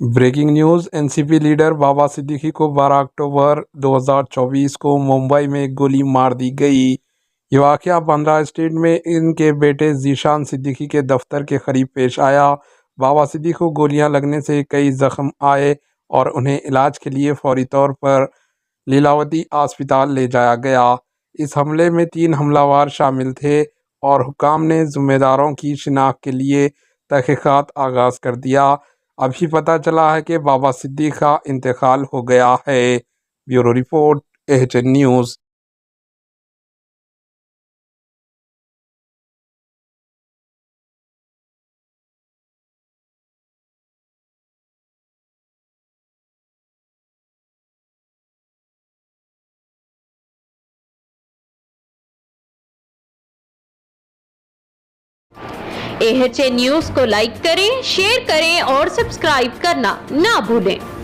Breaking news. NCP leader Baba Siddique को 12 अक्टूबर 2024 को मुंबई में गोली मार दी गई। ये वाक़या बांद्रा स्ट्रीट में इनके बेटे ज़ीशान सिद्दीकी के दफ्तर के करीब पेश आया। बाबा सिद्दीकी को गोलियां लगने से कई ज़ख्म आए और उन्हें इलाज के लिए फौरी तौर पर लीलावती अस्पताल ले जाया गया। इस हमले में 3 हमलावर शामिल थे और हुक्काम ने ज़िम्मेदारों की शिनाख्त के लिए तहक़ीक़ात आगाज़ कर दिया। अभी पता चला है कि बाबा सिद्दीकी का इंतकाल हो गया है। Bureau report, AHN news. AHN news को लाइक करें, शेयर करें और सब्सक्राइब करना ना भूलें।